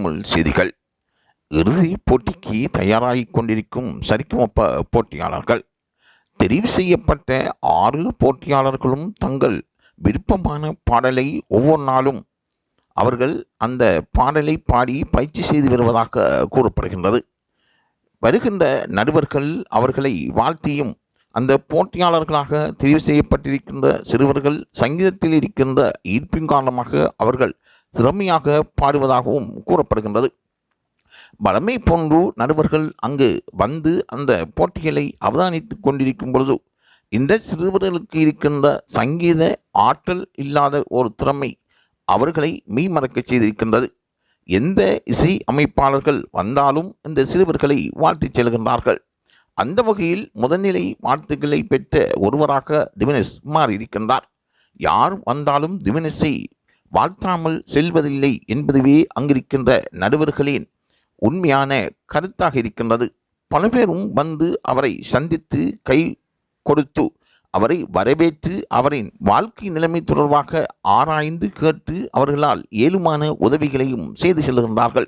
தமிழ் செய்திகள். இறுதி போட்டிக்கு தயாராகிக் கொண்டிருக்கும் சரிகமப போட்டியாளர்கள். தெரிவு செய்யப்பட்ட 6 போட்டியாளர்களும் தங்கள் விருப்பமான பாடலை ஒவ்வொரு நாளும் அவர்கள் அந்த பாடலை பாடி பயிற்சி செய்து வருவதாக கூறப்படுகின்றது. வருகின்ற நடுவர்கள் அவர்களை வாழ்த்தியும் அந்த போட்டியாளர்களாக தெரிவு செய்யப்பட்டிருக்கின்ற சிறுவர்கள் சங்கீதத்தில் இருக்கின்ற ஈர்ப்பின் காரணமாக அவர்கள் திறமையாக பாடுவதாகவும் கூறப்படுகின்றது. வழமை போன்று நடுவர்கள் அங்கு வந்து அந்த போட்டிகளை அவதானித்துக் கொண்டிருக்கும் பொழுது இந்த சிறுவர்களுக்கு இருக்கின்ற சங்கீத ஆற்றல் இல்லாத ஒரு திறமை அவர்களை மெய்மறக்க செய்திருக்கின்றது. எந்த இசை அமைப்பாளர்கள் வந்தாலும் இந்த சிறுவர்களை வாழ்த்திச் செல்கின்றார்கள். அந்த வகையில் முதல்நிலை வாழ்த்துக்களை பெற்ற ஒருவராக திவினேஷ் மாறியிருக்கின்றார். யார் வந்தாலும் திவினேஷை வாழ்த்தாமல் செல்வதில்லை என்பதுவே அங்கிருக்கின்ற நடுவர்களின் உண்மையான கருத்தாக இருக்கின்றது. பல பேரும் வந்து அவரை சந்தித்து கை கொடுத்து அவரை வரவேற்று அவரின் வாழ்க்கை நிலைமை தொடர்பாக ஆராய்ந்து கேட்டு அவர்களால் ஏழுமான உதவிகளையும் செய்து செல்கின்றார்கள்.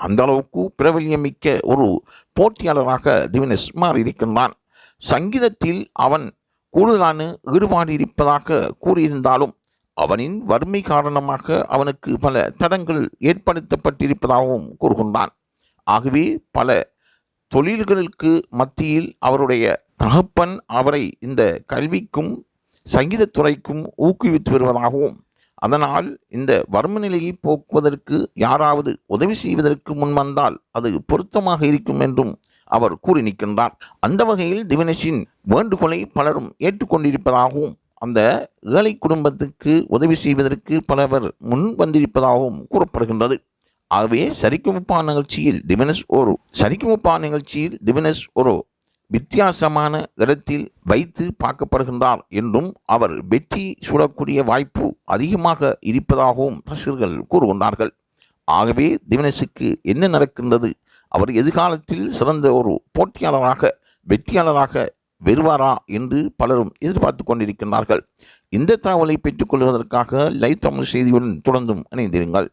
அந்த அளவுக்கு பிரபல்யமிக்க ஒரு போட்டியாளராக திவினேஷ் மாறியிருக்கின்றான். சங்கீதத்தில் அவன் கூடுதலான ஈடுபாடு இருப்பதாக கூறியிருந்தாலும் அவனின் வறுமை காரணமாக அவனுக்கு பல தடங்கள் ஏற்படுத்தப்பட்டிருப்பதாகவும் கூறுகின்றான். ஆகவே பல தொழில்களுக்கு மத்தியில் அவருடைய தகப்பன் அவரை இந்த கல்விக்கும் சங்கீதத்துறைக்கும் ஊக்குவித்து வருவதாகவும் அதனால் இந்த வறுமை நிலையை போக்குவதற்கு யாராவது உதவி செய்வதற்கு முன்வந்தால் அது பொருத்தமாக இருக்கும் என்றும் அவர் கூறி நிற்கின்றார். அந்த வகையில் திவினேஷின் வேண்டுகோளை பலரும் ஏற்றுக்கொண்டிருப்பதாகவும் அந்த ஏழை குடும்பத்துக்கு உதவி செய்வதற்கு பலவர் முன் வந்திருப்பதாகவும் கூறப்படுகின்றது. ஆகவே சரிகமப நிகழ்ச்சியில் திவினேஷ் ஒரு வித்தியாசமான இடத்தில் வைத்து பார்க்கப்படுகின்றார் என்றும் அவர் வெற்றி சூடக்கூடிய வாய்ப்பு அதிகமாக இருப்பதாகவும் ரசிகர்கள் கூறுகின்றார்கள். ஆகவே திவினேஷுக்கு என்ன நடக்கின்றது, அவர் எதிர்காலத்தில் சிறந்த ஒரு போட்டியாளராக வெற்றியாளராக வருவாரா என்று பலரும் எதிர்பார்த்து கொண்டிருக்கின்றார்கள். இந்த தகவலை பெற்றுக்கொள்வதற்காக லைவ் தமிழ் செய்தியுடன் தொடர்ந்தும் இணைந்திருங்கள்.